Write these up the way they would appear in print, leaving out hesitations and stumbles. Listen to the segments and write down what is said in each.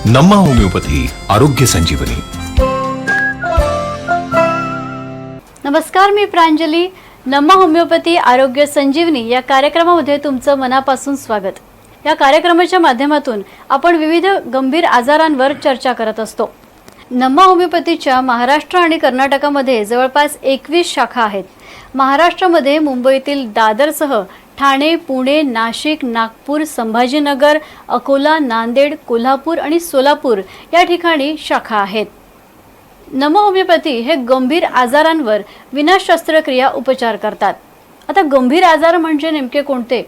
नम्मा homeopathy आरोग्य संजीवनी. नमस्कार, मी प्रांजली. नम्मा homeopathy आरोग्य संजीवनी या कार्यक्रमामध्ये तुमचं मनापासून स्वागत. या कार्यक्रमाच्या माध्यमातून आपण विविध गंभीर आजारांवर चर्चा करत असतो. नम्मा होमिओपॅथीच्या महाराष्ट्र आणि कर्नाटकामध्ये जवळपास 21 शाखा आहेत. महाराष्ट्रामध्ये मुंबईतील दादरसह ठाणे, पुणे, नाशिक, नागपूर, संभाजीनगर, अकोला, नांदेड, कोल्हापूर आणि सोलापूर या ठिकाणी शाखा आहेत. नम्मा होमिओपॅथी हे गंभीर आजारांवर विना शस्त्रक्रिया उपचार करतात. आता गंभीर आजार म्हणजे नेमके कोणते?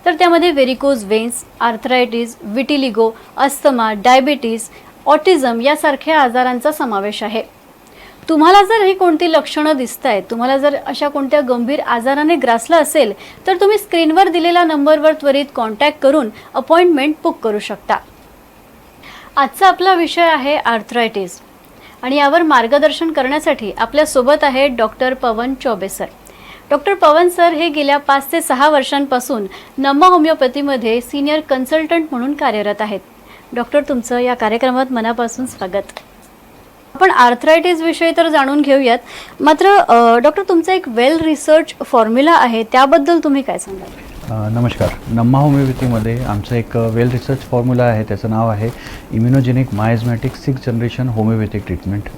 तर त्यामध्ये varicose veins, arthritis, vitiligo, asthma, diabetes, autism यासारख्या आजारांचा समावेश आहे. तुम्हाला जर ही कोणती लक्षणं दिसत आहेत, तुम्हाला जर अशा कोणत्या गंभीर आजाराने ग्रासलं असेल तर तुम्ही स्क्रीनवर दिलेल्या नंबरवर त्वरित कॉन्टॅक्ट करून अपॉइंटमेंट बुक करू शकता. आजचा आपला विषय आहे आर्थरायटिस आणि यावर मार्गदर्शन करण्यासाठी आपल्यासोबत आहे डॉक्टर पवन चौबे सर. डॉक्टर पवन सर हे गेल्या 5 ते 6 वर्षांपासून नम्मा होमिओपॅथीमध्ये सिनियर कन्सल्टंट म्हणून कार्यरत आहेत. डॉक्टर, तुमचं या कार्यक्रमात मनापासून स्वागत. आपण आर्थरायटिस विषयी तर जाणून घेऊयात, मात्र डॉक्टर, तुमचा एक वेल रिसर्च फॉर्म्युला आहे, त्याबद्दल तुम्ही काय सांगाल? नमस्कार. नम्मा होमिओपॅथीमध्ये आमचं एक वेल रिसर्च फॉर्म्युला आहे, त्याचं नाव आहे immunogenic miasmatic 6th generation homeopathic treatment.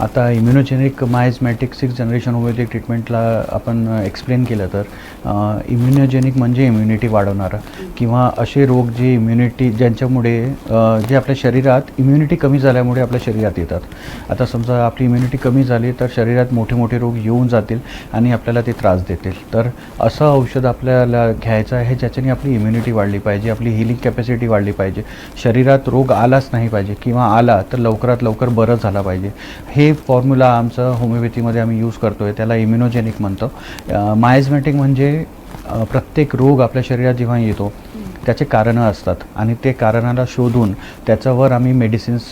आता immunogenic miasmatic 6th generation homeopathic ट्रीटमेंटला आपण एक्सप्लेन केलं तर इम्युनोजेनिक म्हणजे इम्युनिटी वाढवणारं किंवा असे रोग जे इम्युनिटी ज्यांच्यामुळे जे आपल्या शरीरात इम्युनिटी कमी झाल्यामुळे आपल्या शरीरात येतात. आता समजा आपली इम्युनिटी कमी झाली तर शरीरात मोठे मोठे रोग येऊन जातील आणि आपल्याला ते त्रास देतील. तर असं औषध आपल्याला घ्यायचं आहे ज्याच्याने आपली इम्युनिटी वाढली पाहिजे, आपली हिलिंग कॅपॅसिटी वाढली पाहिजे, शरीरात रोग आलाच नाही पाहिजे किंवा आला तर लवकरात लवकर बरं झाला पाहिजे. हे फॉर्म्युला आमचं होमिओपॅथीमध्ये आम्ही यूज करतो आहे, त्याला इम्युनोजेनिक म्हणतो. मायझमॅटिक म्हणजे प्रत्येक रोग आपल्या शरीरात जेव्हा येतो त्याचे कारणं असतात आणि ते कारणाला शोधून त्याच्यावर आम्ही मेडिसिन्स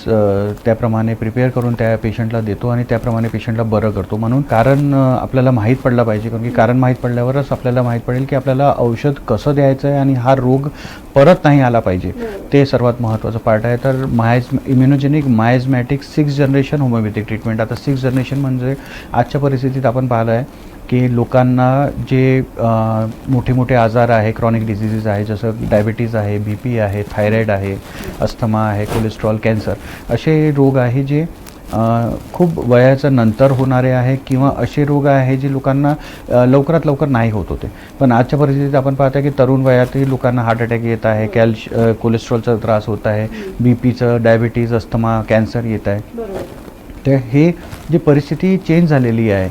त्याप्रमाणे प्रिपेअर करून त्या पेशंटला देतो आणि त्याप्रमाणे पेशंटला बरं करतो. म्हणून कारण आपल्याला माहीत पडलं पाहिजे, कारण की कारण माहीत पडल्यावरच आपल्याला माहीत पडेल की आपल्याला औषध कसं द्यायचं आहे आणि हा रोग परत नाही आला पाहिजे. ते सर्वात महत्त्वाचं पार्ट आहे. तर immunogenic miasmatic 6th generation homeopathic treatment. आता 6th जनरेशन म्हणजे आजच्या परिस्थितीत आपण पाहिलं आहे की लोकांना जे मोठे मोठे आजार आहे, क्रॉनिक डिझिजेस आहे, जसं डायबिटीज आहे, BP आहे, थायरॉईड आहे, अस्थमा आहे, कोलेस्ट्रॉल, कॅन्सर, असे रोग आहे जे खूप वयाच्या नंतर होणारे आहे किंवा असे रोग आहे जे लोकांना लवकरात लवकर नाही होत होते. पण आजच्या परिस्थितीत आपण पाहतो की तरुण वयातही लोकांना हार्ट अटॅक येत आहे, कोलेस्ट्रॉलचा त्रास होत आहे, BPचं, डायबिटीज, अस्थमा, कॅन्सर येत आहे. तर हे जी परिस्थिती चेंज झालेली आहे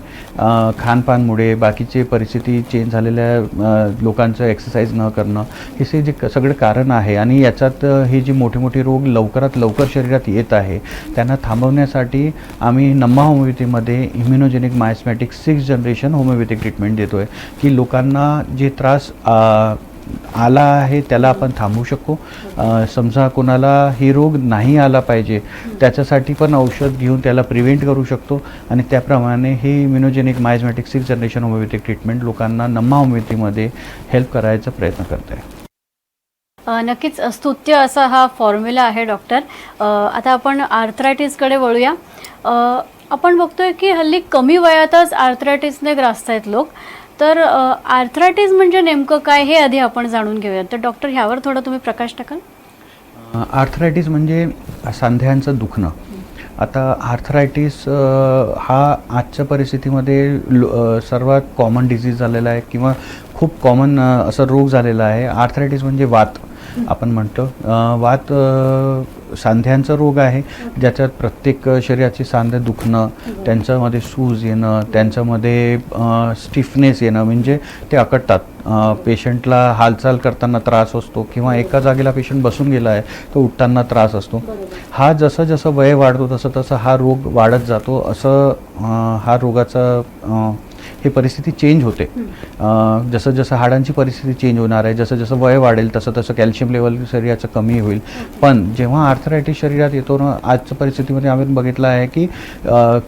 खानपानमुळे, बाकीचे परिस्थिती चेंज झालेल्या लोकांचं एक्सरसाइज न करणं, हे जे सगळं कारण आहे आणि याच्यात हे जे मोठे मोठे रोग लवकरात लवकर शरीरात येत आहे त्यांना थांबवण्यासाठी आम्ही नम्मा होमिओपॅथीमध्ये immunogenic miasmatic 6th generation homeopathic treatment देतो आहे की लोकांना जे त्रास आला आहे त्याला आपण थांबवू शकतो. समजा कोणाला हे रोग नाही आला पाहिजे त्याच्यासाठी पण औषध घेऊन त्याला प्रिव्हेंट करू शकतो आणि त्याप्रमाणे हे immunogenic miasmatic 6th generation homeopathic treatment लोकांना नम्मा होमिओपॅथीमध्ये हेल्प करायचा प्रयत्न करत आहे. नक्कीच स्तुत्य असा हा फॉर्म्युला आहे डॉक्टर. आता आपण आर्थरायटिसकडे वळूया. आपण बघतोय की हल्ली कमी वयातच आर्थरायटिसने ग्रासत आहेत लोक. तर आर्थरायटिस म्हणजे नेमकं काय हे आधी आपण जाणून घेऊया. तर डॉक्टर, ह्यावर थोडं तुम्ही प्रकाश टाकाल? आर्थरायटिस म्हणजे सांध्यांचं दुखणं. आता आर्थरायटिस हा आजच्या परिस्थितीमध्ये सर्वात कॉमन डिझीज झालेला आहे किंवा खूप कॉमन असा रोग झालेला आहे. आर्थरायटिस म्हणजे वात आपण म्हणतो. वात सांध्यांचा रोग आहे ज्याच्यात प्रत्येक शरीराची सांधे दुखणं, त्यांच्यामध्ये सूज येणं, त्यांच्यामध्ये स्टिफनेस येणं म्हणजे ते अकडतात. पेशंटला हालचाल करताना त्रास असतो किंवा एका जागेला पेशंट बसून गेला आहे तो उठताना त्रास असतो. हा जसं जसं वय वाढतो तसं तसं हा रोग वाढत जातो. असं हा रोगाचा हे परिस्थिती चेंज होते. जसं जसं हाडांची परिस्थिती चेंज होणार आहे, जसं जसं वय वाढेल तसं तसं कॅल्शियम लेवल शरीराचं कमी होईल. पण जेव्हा आर्थरायटिस शरीरात येतो ना, आजच्या परिस्थितीमध्ये आम्ही बघितलं आहे की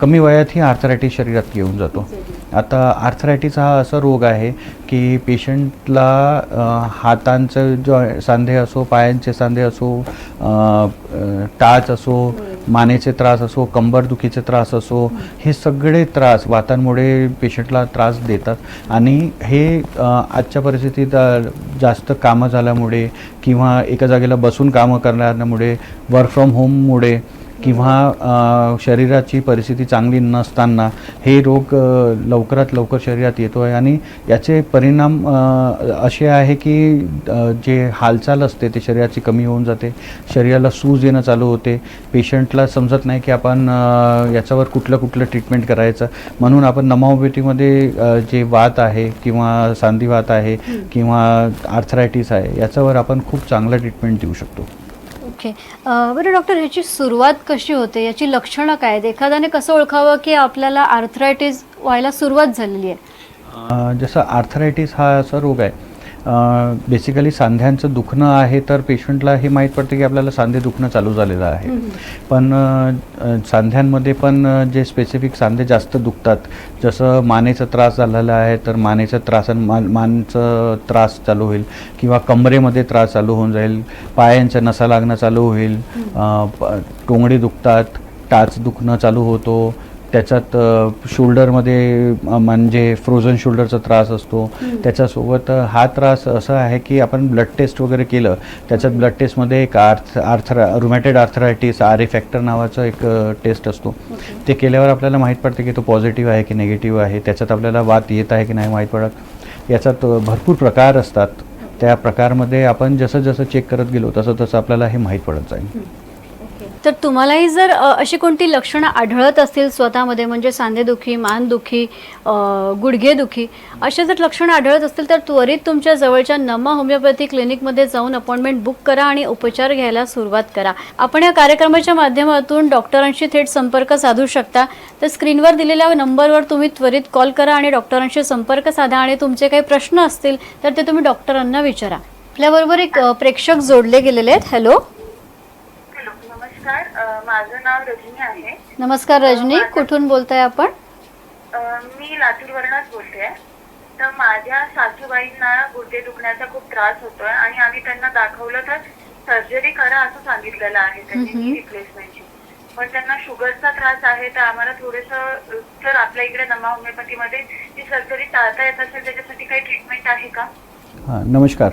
कमी वयातही आर्थरायटिस शरीरात येऊन जातो. आता आर्थरायटिस हा असा रोग आहे की पेशंटला हातांचं सांधे असो, पायांचे सांधे असो, टाच असो, मानेचे त्रास असो, कंबरदुखीचे त्रास असो, हे सगळे त्रास वातांमुळे पेशंटला त्रास देतात. आणि हे आजच्या परिस्थितीत जास्त कामं झाल्यामुळे किंवा एका जागेला बसून कामं करण्यामुळे, वर्क फ्रॉम होममुळे किंवा शरीराची परिस्थिती चांगली नसताना हे रोग लवकरात लवकर शरीरात येतो आहे. आणि याचे परिणाम असे आहे की जे हालचाल असते ते शरीराची कमी होऊन जाते, शरीराला सूज येणं चालू होते, पेशंटला समजत नाही की आपण याच्यावर कुठलं ट्रीटमेंट करायचं. म्हणून आपण नमा होमिओपॅथीमध्ये जे वात आहे किंवा सांधिवात आहे किंवा आर्थरायटिस आहे याच्यावर आपण खूप चांगलं ट्रीटमेंट देऊ शकतो. ओके. बरं डॉक्टर, ह्याची सुरुवात कशी होते, याची लक्षणं काय आहेत? एखाद्याने कसं ओळखावं की आपल्याला आर्थरायटिस व्हायला सुरुवात झालेली आहे? जसं आर्थरायटिस हा असा रोग आहे, बेसिकली सांध्यांचं दुखणं आहे, तर पेशंटला हे माहीत पडतं की आपल्याला सांधे दुखणं चालू झालेलं आहे. पण सांध्यांमध्ये पण जे स्पेसिफिक सांधे जास्त दुखतात, जसं मानेचा त्रास झालेला आहे तर मानेचा त्रास मानचं त्रास चालू होईल किंवा कमरेमध्ये त्रास चालू होऊन जाईल, पायांच्या नसा लागणं चालू होईल, टोंगडी दुखतात, टाच दुखणं चालू होतो, त्याच्यात शोल्डरमध्ये म्हणजे फ्रोझन शोल्डरचा त्रास असतो. त्याच्यासोबत हा त्रास असा आहे की आपण ब्लड टेस्ट वगैरे केलं, त्याच्यात ब्लड टेस्टमध्ये एक रुमॅटेड आर्थरायटिस RA फॅक्टर नावाचं एक टेस्ट असतो. ते केल्यावर आपल्याला माहीत पडते की तो पॉझिटिव्ह आहे की निगेटिव्ह आहे. त्याच्यात आपल्याला वात येत आहे की नाही माहीत पडत. याच्यात भरपूर प्रकार असतात. त्या प्रकारमध्ये आपण जसं जसं चेक करत गेलो तसं तसं आपल्याला हे माहीत पडत जाईल. तर तुम्हालाही जर अशी कोणती लक्षणं आढळत असतील स्वतःमध्ये, म्हणजे सांधेदुखी, मानदुखी, गुडघेदुखी, अशा जर लक्षणं आढळत असतील तर त्वरित तुमच्या जवळच्या नमा होमिओपॅथी क्लिनिकमध्ये जाऊन अपॉइंटमेंट बुक करा आणि उपचार घ्यायला सुरुवात करा. आपण या कार्यक्रमाच्या माध्यमातून डॉक्टरांशी थेट संपर्क साधू शकता. तर स्क्रीनवर दिलेल्या नंबरवर तुम्ही त्वरित कॉल करा आणि डॉक्टरांशी संपर्क साधा आणि तुमचे काही प्रश्न असतील तर ते तुम्ही डॉक्टरांना विचारा. आपल्याबरोबर एक प्रेक्षक जोडले गेलेले आहेत. हॅलो. माझं नाव रजनी आहे. नमस्कार रजनी, कुठून बोलताय आपण? मी लातूरवरूनच बोलते. तर माझ्या सासूबाईंना गुडघे दुखण्याचा खूप त्रास होतोय आणि आम्ही त्यांना दाखवलं तर सर्जरी करा असं सांगितलेलं आहे त्यांनी रिप्लेसमेंटची. पण त्यांना शुगरचा त्रास आहे, तर आम्हाला थोडंसं जर आपल्या इकडे नमा होमिओपॅथीमध्ये ती सर्जरी टाळता येत असेल त्याच्यासाठी काही ट्रीटमेंट आहे का? हां, नमस्कार.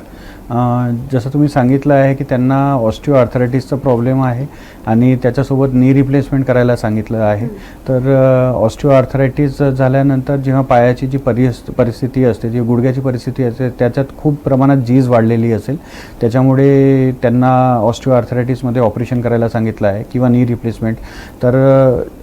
जसं तुम्ही सांगितलं आहे की त्यांना ऑस्टिओ आर्थरायटिसचा प्रॉब्लेम आहे आणि त्याच्यासोबत नी रिप्लेसमेंट करायला सांगितलं आहे. तर ऑस्टिओ आर्थरायटिस झाल्यानंतर जेव्हा पायाची जी परिस्थिती असते, जी गुडघ्याची परिस्थिती असते, त्याच्यात खूप प्रमाणात झीज वाढलेली असेल, त्याच्यामुळे त्यांना ऑस्टिओ आर्थरायटिसमध्ये ऑपरेशन करायला सांगितलं आहे किंवा नी रिप्लेसमेंट. तर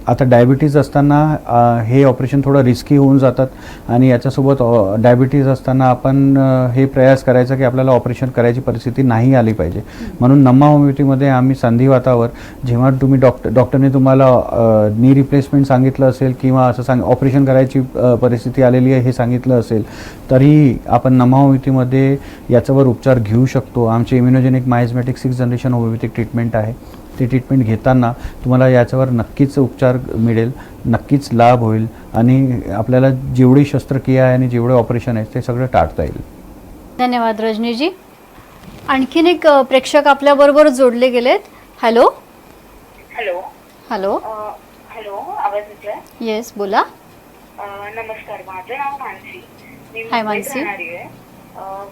आता डायबिटीज असताना हे ऑपरेशन थोडं रिस्की होऊन जातात आणि याच्यासोबत डायबिटीज असताना आपण हे प्रयास करायचा की आपल्याला ऑपरेशन करायची परिस्थिती नाही आली पाहिजे. म्हणून नमा होमिओपॅथीमध्ये आम्ही संधिवातावर जेव्हा तुम्ही डॉक्टरने तुम्हाला नी रिप्लेसमेंट सांगितलं असेल किंवा असं ऑपरेशन करायची परिस्थिती आलेली आहे हे सांगितलं असेल तरी आपण नमा होमिओपॅथीमध्ये याच्यावर उपचार घेऊ शकतो. आमचे immunogenic miasmatic 6th generation homeopathic treatment आहे. ते ट्रीटमेंट घेताना तुम्हाला याच्यावर नक्कीच उपचार मिळेल, नक्कीच लाभ होईल आणि आपल्याला जेवढी शस्त्रक्रिया आहे आणि जेवढे ऑपरेशन आहे ते सगळं टाळता येईल. धन्यवाद रजनीजी. आणखीन एक प्रेक्षक आपल्याबरोबर जोडले गेलेत. हॅलो. हॅलो. हॅलो. हॅलो, आवाज येतोय? येस, बोला. नमस्कार, माझं नाव मानसी. मी हाय मुंबईत मानसी. राहणारी आहे.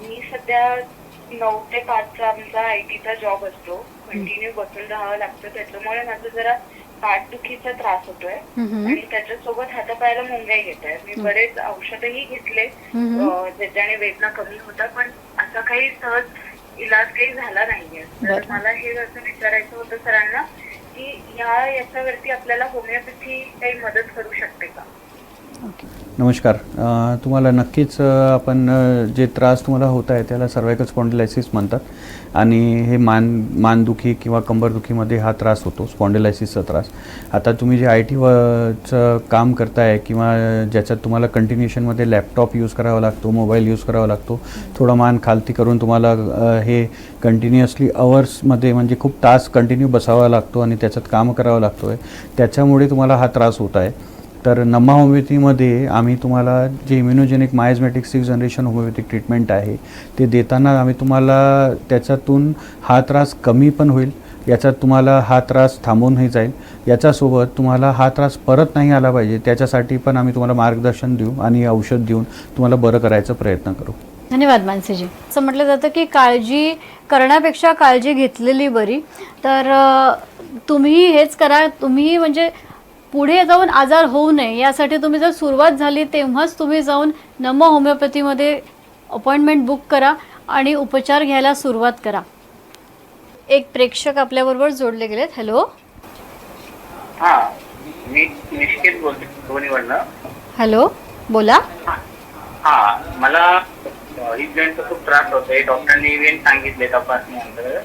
मी सध्या 9 ते 5 आमचा IT चा जॉब असतो. कंटिन्यू बसून राहावं लागतं, त्याच्यामुळे माझं जरा पाठदुखीचा त्रास होतोय आणि त्याच्यासोबत हातापायाला मुंग्या येत आहेत. मी बरेच औषधही घेतले ज्याच्याने वेदना कमी होतात, पण असा काही सहज इलाज काही झाला नाहीये. तर मला हे असं विचारायचं होतं सरांना की याच्यावरती आपल्याला होमिओपॅथी काही मदत करू शकते का? ओके. नमस्कार. तुम्हाला नक्कीच आपण जे त्रास तुम्हाला होत आहे त्याला सर्वायकल स्पॉन्डिलायसिस म्हणतात आणि हे मानदुखी किंवा कंबरदुखीमध्ये हा त्रास होतो, स्पॉन्डिलायसिसचा त्रास. आता तुम्ही जे चं काम करताय किंवा ज्याच्यात तुम्हाला कंटिन्युएशनमध्ये लॅपटॉप यूज करावा लागतो, मोबाईल यूज करावा लागतो, थोडं मान खालती करून तुम्हाला हे कंटिन्युअसली अवर्समध्ये म्हणजे खूप तास कंटिन्यू बसावा लागतो आणि त्याच्यात काम करावं लागतो आहे, त्याच्यामुळे तुम्हाला हा त्रास होत आहे. तर नम्मा होमिओपॅथीमध्ये आम्ही तुम्हाला जे immunogenic miasmatic 6th generation homeopathic treatment आहे ते देताना आम्ही तुम्हाला त्याच्यातून हा त्रास कमी पण होईल, याच्यात तुम्हाला हा त्रास थांबूनही जाईल, याच्यासोबत तुम्हाला हा त्रास परत नाही आला पाहिजे त्याच्यासाठी पण आम्ही तुम्हाला मार्गदर्शन देऊ आणि औषध देऊन तुम्हाला बरं करायचा प्रयत्न करू. धन्यवाद मानसीजी. असं म्हटलं जातं की काळजी करण्यापेक्षा काळजी घेतलेली बरी. तर तुम्ही हेच करा, तुम्ही म्हणजे पुढे जाऊन आजार होऊ नये यासाठी तुम्ही जर सुरुवात झाली तेव्हाच तुम्ही जाऊन नम्मा होमिओपॅथीमध्ये अपॉइंटमेंट बुक करा आणि उपचार घ्यायला सुरुवात करा. एक प्रेक्षक आपल्याबरोबर जोडले गेलेत. हॅलो. हा, मी निश्चित बोलते दोन्हीवरनं. हॅलो, बोला. हा, मला हिप जॉईंटचा खूप त्रास होतोय. डॉक्टरांनी इव्हेंट सांगितले तपासणीनंतर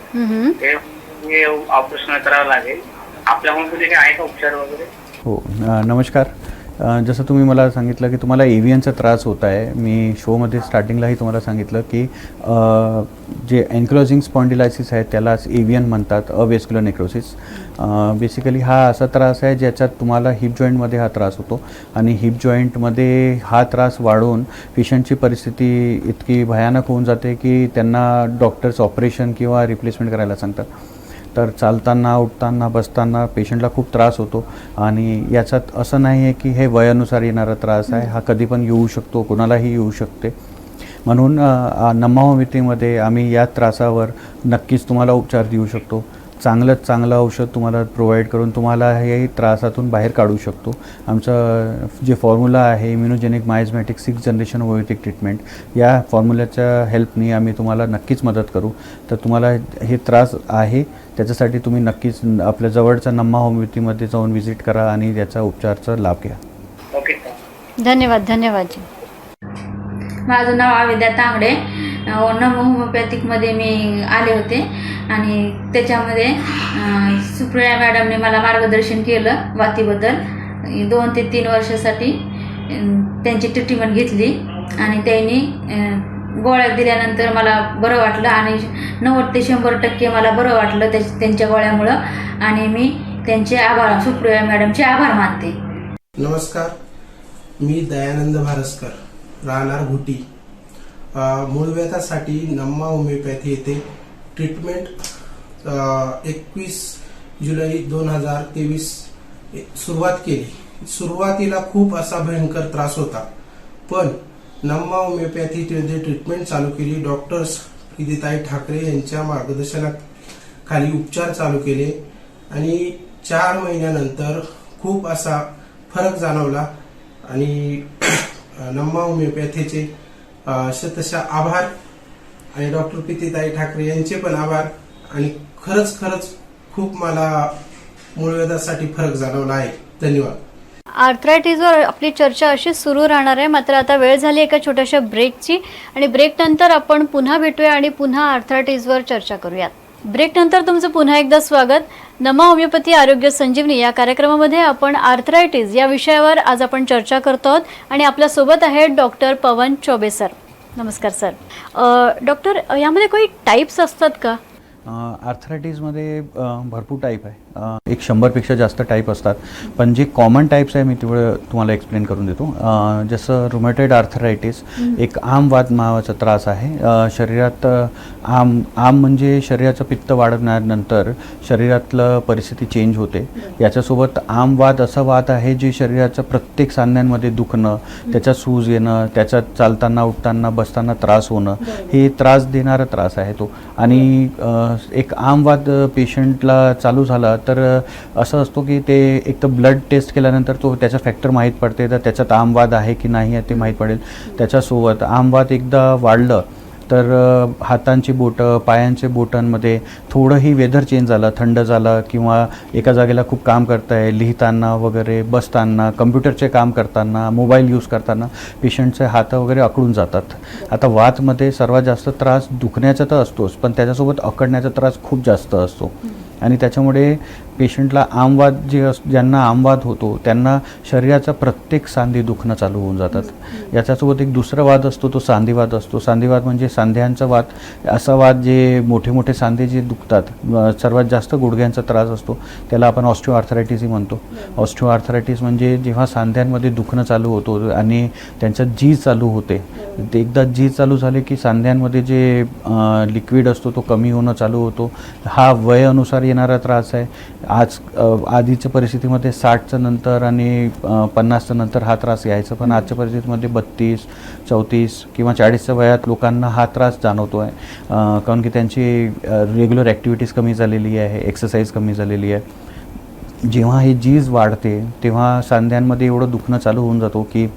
ते ऑपरेशन करावं लागेल. आपल्याकडून कुठे काही आहे का उपचार वगैरे? हो, नमस्कार. जसं तुम्ही मला सांगितलं की तुम्हाला एव्हियनचा त्रास होत आहे, मी शोमध्ये स्टार्टिंगलाही तुम्हाला सांगितलं की जे एन्क्लोजिंग स्पॉन्डिलायसिस आहे त्यालाच एव्हियन म्हणतात, अवेस्क्युलर नेक्रोसिस. बेसिकली हा असा त्रास आहे ज्याच्यात तुम्हाला हिप जॉईंटमध्ये हा त्रास होतो आणि हिप जॉईंटमध्ये हा त्रास वाढून पेशंटची परिस्थिती इतकी भयानक होऊन जाते की त्यांना डॉक्टर्स ऑपरेशन किंवा रिप्लेसमेंट करायला सांगतात. तर चालताना, उठताना, बसताना पेशंटला खूप त्रास होतो आणि याच्यात असं नाही आहे की हे वयानुसार येणारा त्रास आहे, हा कधी पण येऊ शकतो, कोणालाही येऊ शकते. म्हणून नम्मा होमिओपॅथीमध्ये आम्ही या त्रासावर नक्कीच तुम्हाला उपचार देऊ शकतो. चांगलं औषध तुम्हाला प्रोव्हाइड करून तुम्हाला हे त्रासातून बाहेर काढू शकतो. आमचं जे फॉर्म्युला आहे immunogenic miasmatic 6th generation homeopathic treatment, या फॉर्म्युल्याच्या हेल्पनी आम्ही तुम्हाला नक्कीच मदत करू. तर तुम्हाला हे त्रास आहे त्याच्यासाठी तुम्ही नक्कीच आपल्या जवळच्या नम्मा होमिओपॅथीमध्ये जाऊन व्हिजिट करा आणि त्याचा उपचाराचा लाभ घ्या. ओके. धन्यवाद. धन्यवाद जी. माझं नाव आविद्या तांगडे. नम्मा होमिओपॅथिकमध्ये मी आले होते आणि त्याच्यामध्ये सुप्रिया मॅडमने मला मार्गदर्शन केलं वातीबद्दल. 2 ते 3 वर्षासाठी त्यांची ट्रीटमेंट घेतली आणि त्यांनी गोळ्या दिल्यानंतर मला बरं वाटलं आणि 90 ते 100% मला बरं वाटलं त्यांच्या गोळ्यामुळं आणि मी त्यांचे आभार, सुप्रिया मॅडमचे आभार मानते. नमस्कार, मी दयानंद भारस्कर, राहणार घुटी. मूळव्याधासाठी नम्मा होमिओपॅथी येथे ट्रीटमेंट 21 जुलै 2023 सुरुवात केली. सुरुवातीला खूप असा भयंकर त्रास होता, पण नम्मा होमिओपॅथीमध्ये ट्रीटमेंट चालू केली. डॉक्टर्स प्रीतीताई ठाकरे यांच्या मार्गदर्शनाखाली उपचार चालू केले आणि 4 महिन्यानंतर खूप असा फरक जाणवला आणि नम्मा होमिओपॅथीचे शतशः आभार आणि डॉक्टर प्रीतीताई ठाकरे यांचे पण आभार. आणि खरंच खूप मला मूळव्याधासाठी फरक जाणवला आहे. धन्यवाद. आर्थरायटिसवर आपली चर्चा अशीच सुरू राहणार आहे, मात्र आता वेळ झाली एका छोट्याशा ब्रेकची आणि ब्रेकनंतर आपण पुन्हा भेटूया आणि पुन्हा आर्थरायटिसवर चर्चा करूयात. ब्रेकनंतर तुमचं पुन्हा एकदा स्वागत. नम्मा होमिओपॅथी आरोग्य संजीवनी या कार्यक्रमामध्ये आपण आर्थरायटिस या विषयावर आज आपण चर्चा करतो आहोत आणि आपल्यासोबत आहेत डॉक्टर पवन चौबे सर. नमस्कार सर. डॉक्टर, यामध्ये काही टाईप्स असतात का? आर्थरायटिसमध्ये भरपूर टाईप आहे, 100पेक्षा जास्त टाईप असतात, पण जे कॉमन टाईप्स आहे मी तेवढं तुम्हाला एक्सप्लेन करून देतो. जसं रुमॅटॉइड आर्थरायटिस एक आमवाद नावाचा त्रास आहे. शरीरात आम म्हणजे शरीराचं पित्त वाढवल्यानंतर शरीरातलं परिस्थिती चेंज होते. याच्यासोबत आमवाद असा वाद आहे जे शरीराच्या प्रत्येक सांध्यांमध्ये दुखणं, त्याच्यात सूज येणं, त्याच्यात चालताना, उठताना, बसताना त्रास होणं, हे त्रास देणारा त्रास आहे तो. आणि एक आमवाद पेशंटला चालू झाला तर असं असतो की ते एक तर ब्लड टेस्ट केल्यानंतर तो त्याचा फॅक्टर माहीत पडते, तर त्याच्यात आमवाद आहे की नाही आहे ते माहीत पडेल. त्याच्यासोबत आमवाद एकदा वाढलं तर हातांची बोटं पायांचे बोटांमध्ये थोडंही वेदर चेंज झालं, थंड झालं किंवा एका जागेला खूप काम करताय, लिहिताना वगैरे, बसताना, कम्प्युटरचे काम करताना, मोबाईल यूज करताना पेशंटचे हात वगैरे अकडून जातात. आता वातमध्ये सर्वात जास्त त्रास दुखण्याचा तर असतोच, पण त्याच्यासोबत अकडण्याचा त्रास खूप जास्त असतो. आणि त्याच्यामुळे पेशंटला आमवाद ज्यांना आमवाद होतो त्यांना शरीराचा प्रत्येक सांधे दुखणं चालू होऊन जातात. याच्यासोबत एक दुसरा वाद असतो, तो सांधीवाद असतो. सांधीवाद म्हणजे सांध्यांचा वाद, असा वाद जे मोठे मोठे सांधे जे दुखतात, सर्वात जास्त गुडघ्यांचा त्रास असतो, त्याला आपण ऑस्टिओआर्थरायटिसही म्हणतो. ऑस्टिओआर्थरायटिस म्हणजे जेव्हा सांध्यांमध्ये दुखणं चालू होतो आणि त्यांच्यात झीज चालू होते, ते एकदा झीज चालू झाले की सांध्यांमध्ये जे लिक्विड असतो तो कमी होणं चालू होतो. हा वयानुसार येणारा त्रास आहे. आधीच्या परिस्थितीमध्ये 60च्या नंतर आणि 50च्या नंतर हा त्रास यायचा, पण आजच्या परिस्थितीमध्ये 32, 34 किंवा 40च्या वयात लोकांना हा त्रास जाणवतो आहे. कारण की त्यांची रेग्युलर ॲक्टिव्हिटीज कमी झालेली आहे, एक्सरसाइज कमी झालेली आहे. जेव्हा हे झीज वाढते तेव्हा सांध्यांमध्ये एवढं दुखणं चालू होऊन जातो की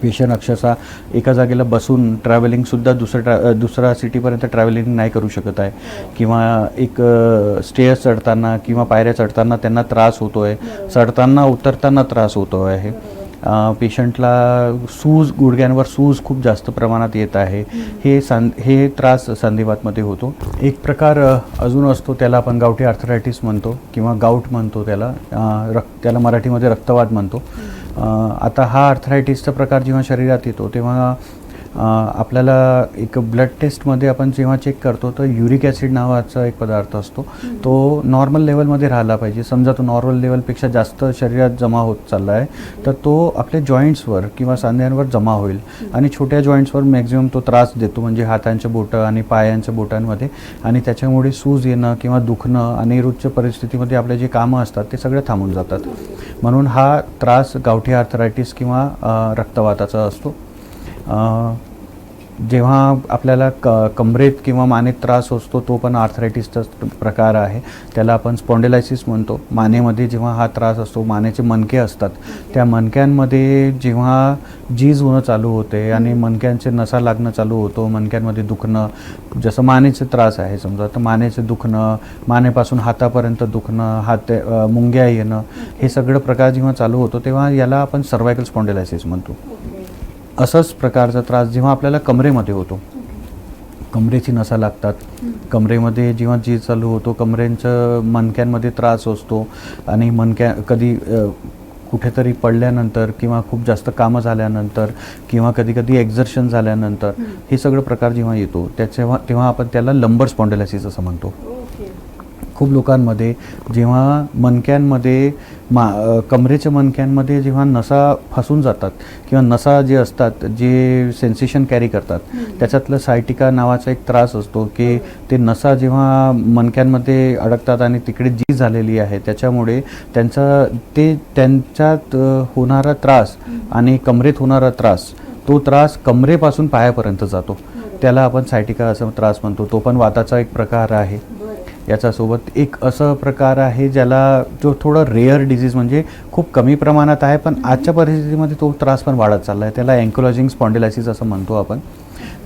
पेशंट अक्षरशः एका जागेला बसून ट्रॅव्हलिंगसुद्धा दुसऱ्या सिटीपर्यंत ट्रॅव्हलिंग नाही करू शकत आहे, किंवा एक स्टेअर्स चढताना किंवा पायऱ्या चढताना त्यांना त्रास होतो आहे, चढताना उतरताना त्रास होतो आहे. पेशंटला सूज, गुडघ्यांवर सूज खूप जास्त प्रमाणात येत आहे. हे त्रास संधिवातमध्ये होतो. एक प्रकार अजून असतो, त्याला आपण गावठी आर्थरायटिस म्हणतो किंवा गाऊट म्हणतो, त्याला मराठीमध्ये रक्तवात म्हणतो. आता हा आर्थरायटिसचा प्रकार जेव्हा शरीरात येतो तेव्हा आपल्याला एक ब्लड टेस्टमध्ये आपण जेव्हा चेक करतो तर युरिक ॲसिड नावाचा एक पदार्थ असतो, तो नॉर्मल लेवलमध्ये राहिला पाहिजे. समजा तो नॉर्मल लेवलपेक्षा जास्त शरीरात जमा होत चालला आहे तर तो आपल्या जॉईंट्सवर किंवा सांध्यांवर जमा होईल आणि छोट्या जॉईंट्सवर मॅक्झिमम तो त्रास देतो, म्हणजे हातांच्या बोटं आणि पायांच्या बोटांमध्ये, आणि त्याच्यामुळे सूज येणं किंवा दुखणं आणि रोजच्या परिस्थितीमध्ये आपले जे कामं असतात ते सगळे थांबून जातात. म्हणून हा त्रास गावठी आर्थरायटिस किंवा रक्तवाताचा असतो. जेव्हा आपल्याला कमरेत किंवा मानेत त्रास असतो तो पण आर्थरायटिसचाच प्रकार आहे, त्याला आपण स्पॉन्डिलायसिस म्हणतो. मानेमध्ये जेव्हा हा त्रास असतो, मानेचे मणके असतात, त्या मणक्यांमध्ये जेव्हा झीज होणं चालू होते आणि मणक्यांचे नसा लागणं चालू होतो, मणक्यांमध्ये दुखणं, जसं मानेचे त्रास आहे समजा, तर मानेचे दुखणं, मानेपासून हातापर्यंत दुखणं, मुंग्या येणं, हे सगळं प्रकार जेव्हा चालू होतो तेव्हा याला आपण सर्वायकल स्पॉन्डिलायसिस म्हणतो. असंच प्रकारचा त्रास जेव्हा आपल्याला कमरेमध्ये होतो, कमरेची नसा लागतात, कमरेमध्ये जेव्हा झीज चालू होतो, कमरेच्या मणक्यांमध्ये त्रास असतो आणि कधी कुठेतरी पडल्यानंतर किंवा खूप जास्त कामं झाल्यानंतर किंवा कधी एक्झर्शन झाल्यानंतर हे सगळं प्रकार जेव्हा येतो तेव्हा आपण त्याला लंबर स्पॉन्डिलायसिस असं म्हणतो. खूप लोकांमध्ये जेव्हा मणक्यांमध्ये कमरेच्या मणक्यांमध्ये जेव्हा नसा फसून जातात किंवा नसा जे असतात जे सेन्सेशन कॅरी करतात, त्याच्यातलं सायटिका नावाचा एक त्रास असतो की ते नसा जेव्हा मणक्यांमध्ये अडकतात आणि तिकडे जी झालेली आहे त्याच्यामुळे त्यांच्यात होणारा त्रास आणि कमरेत होणारा त्रास, तो त्रास कमरेपासून पायापर्यंत जातो, त्याला आपण सायटिका असं त्रास म्हणतो. तो पण वाताचा एक प्रकार आहे. याच्यासोबत एक असं प्रकार आहे जो थोडं रेअर डिझीज, म्हणजे खूप कमी प्रमाणात आहे, पण आजच्या परिस्थितीमध्ये तो त्रास पण वाढत चालला आहे, त्याला अँकिलोजिंग स्पॉन्डिलायसिस असं म्हणतो आपण.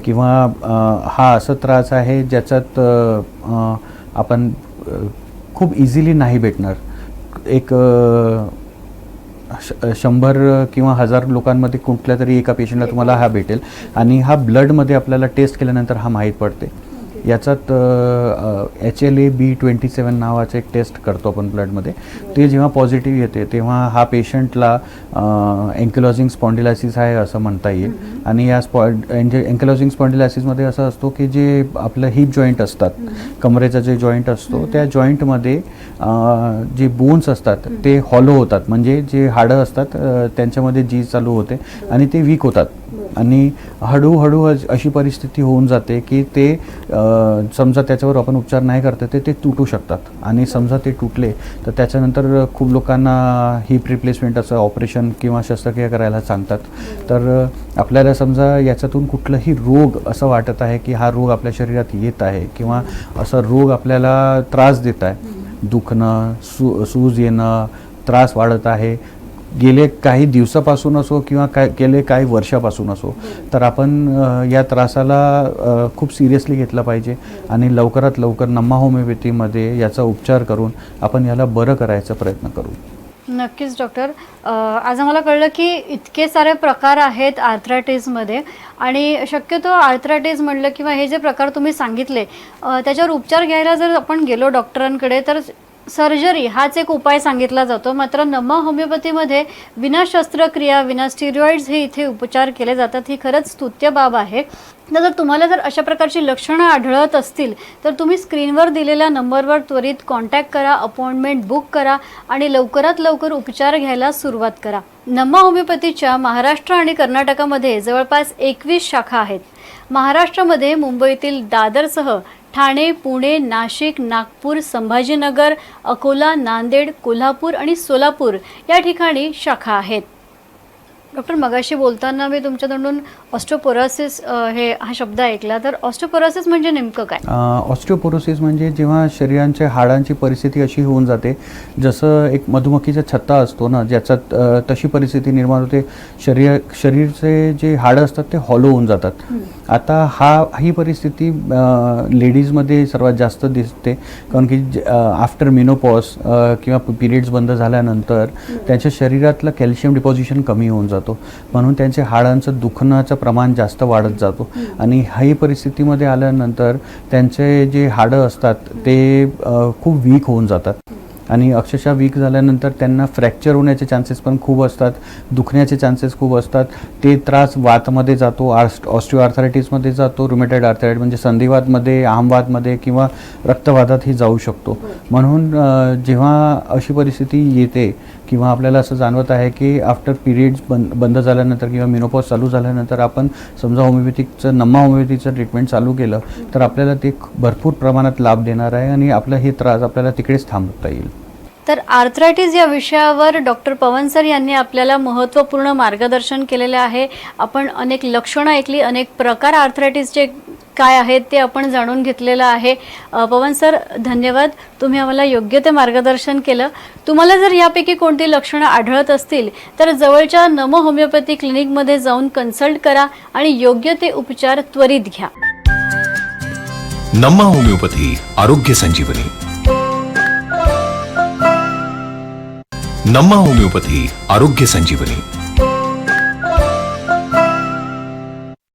किंवा हा असं त्रास आहे ज्याच्यात आपण खूप इझिली नाही भेटणार. एक 100 किंवा 1000 लोकांमध्ये कुठल्या तरी एका पेशंटला तुम्हाला हा भेटेल आणि हा ब्लडमध्ये आपल्याला टेस्ट केल्यानंतर हा माहीत पडते. याच्यात HLA-B27 नावाचं एक टेस्ट करतो आपण ब्लडमध्ये. ते जेव्हा पॉझिटिव्ह येते तेव्हा हा पेशंटला अँकिलोजिंग स्पॉन्डिलायसिस आहे असं म्हणता येईल. आणि या अँकिलोजिंग स्पॉन्डिलायसिसमध्ये असं असतो की जे आपलं हिप जॉईंट असतात, कमरेचा जे जॉईंट असतो, त्या जॉईंटमध्ये जे बोन्स असतात ते हॉलो होतात, म्हणजे जे हाडं असतात त्यांच्यामध्ये झीज चालू होते आणि ते वीक होतात आणि हळूहळू अशी परिस्थिती होऊन जाते की ते समजा त्याच्यावर आपण उपचार नाही करता ते तुटू शकतात. आणि समजा ते तुटले तर त्याच्यानंतर खूप लोकांना हिप रिप्लेसमेंट असं ऑपरेशन किंवा शस्त्रक्रिया करायला सांगतात. तर आपल्याला समजा याच्यातून कुठलाही रोग असं वाटत आहे की हा रोग आपल्या शरीरात येत आहे किंवा असा रोग आपल्याला त्रास देत आहे, दुखणं, सूज येणं, त्रास वाढत आहे, गेले काही दिवसापासून असो किंवा गेले काही वर्षापासून असो, तर आपण या त्रासाला खूप सिरियसली घेतला पाहिजे आणि लवकरात लवकर नम्मा होमिओपॅथीमध्ये याचा उपचार करून आपण याला बरं करायचा प्रयत्न करू. नक्कीच डॉक्टर. आज आम्हाला कळलं की इतके सारे प्रकार आहेत आर्थरायटिसमध्ये आणि शक्यतो आर्थरायटिस म्हटलं किंवा हे जे प्रकार तुम्ही सांगितले त्याच्यावर उपचार घ्यायला जर आपण गेलो डॉक्टरांकडे तर सर्जरी हाच एक उपाय सांगितला जातो. मात्र नम्मा होमिओपॅथीमध्ये विना शस्त्रक्रिया विना स्टिरॉइड्स हे इथे उपचार केले जातात. ही खरंच स्तुत्य बाब आहे. जर तुम्हाला जर अशा प्रकारची लक्षणं आढळत असतील तर तुम्ही स्क्रीनवर दिलेल्या नंबरवर त्वरित कॉन्टॅक्ट करा, अपॉइंटमेंट बुक करा आणि लवकरात लवकर उपचार घ्यायला सुरुवात करा. नम्मा होमिओपॅथीच्या महाराष्ट्र आणि कर्नाटकामध्ये जवळपास 21 शाखा आहेत. महाराष्ट्रामध्ये मुंबईतील दादरसह ठाणे, पुणे, नाशिक, नागपूर, संभाजीनगर, अकोला, नांदेड, कोल्हापूर आणि सोलापूर या ठिकाणी शाखा आहेत. डॉक्टर, मगाशी बोलताना मी तुमच्या तोंडून ऑस्टिओपोरोसिस हा शब्द ऐकला, तर ऑस्टिओपोरोसिस म्हणजे नेमकं काय? ऑस्टिओपोरोसिस म्हणजे जेव्हा शरीरांच्या हाडांची परिस्थिती अशी होऊन जाते, जसं एक मधुमक्खीचा छत्ता असतो ना, ज्याच्यात तशी परिस्थिती निर्माण होते. शरीरचे जे हाडं असतात ते हॉलो होऊन जातात. आता ही परिस्थिती लेडीजमध्ये सर्वात जास्त दिसते, कारण की आफ्टर मेनोपॉज किंवा पिरियड्स बंद झाल्यानंतर त्यांच्या शरीरातलं कॅल्शियम डिपॉझिशन कमी होऊन जातो, म्हणून त्यांच्या हाडांचं दुखण्याचं प्रमाण जास्त वाढत जातो. आणि ही परिस्थितीमध्ये आल्यानंतर त्यांचे जे हाडं असतात ते खूप वीक होऊन जातात आणि अक्षरशः वीक झाल्यानंतर त्यांना फ्रॅक्चर होण्याचे चान्सेस पण खूप असतात, दुखण्याचे चान्सेस खूप असतात. ते त्रास वातमध्ये जातो, ऑस्टिओआर्थरायटिसमध्ये जातो, रुमेटॉइड आर्थरायटिस म्हणजे संधिवातमध्ये, आमवातमध्ये किंवा रक्तवातातही जाऊ शकतो. म्हणून जेव्हा अशी परिस्थिती येते किंवा आपल्याला असं जाणवत आहे की आफ्टर पिरियड्स बंद झाल्यानंतर किंवा मेनोपॉज चालू झाल्यानंतर आपण समजा नम्मा होमिओपॅथीचं ट्रीटमेंट चालू केलं तर आपल्याला ते भरपूर प्रमाणात लाभ देणार आहे आणि आपला हे त्रास आपल्याला तिकडेच थांबवता येईल. तर आर्थरायटिस या विषयावर डॉक्टर पवन सर यांनी आपल्याला महत्त्वपूर्ण मार्गदर्शन केलेले आहे. आपण अनेक लक्षणं ऐकली, अनेक प्रकार आर्थरायटिसचे काय आहेत ते आपण जाणून घेतलेलं आहे. पवन सर, धन्यवाद. तुम्ही आम्हाला योग्य ते मार्गदर्शन केलं. तुम्हाला जर यापैकी कोणती लक्षणं आढळत असतील तर जवळच्या नमो होमिओपॅथी क्लिनिकमध्ये जाऊन कन्सल्ट करा आणि योग्य ते उपचार त्वरित घ्या. नम्मा होमिओपॅथी आरोग्य संजीवनी. नम्मा होमिओपॅथी आरोग्य संजीवनी.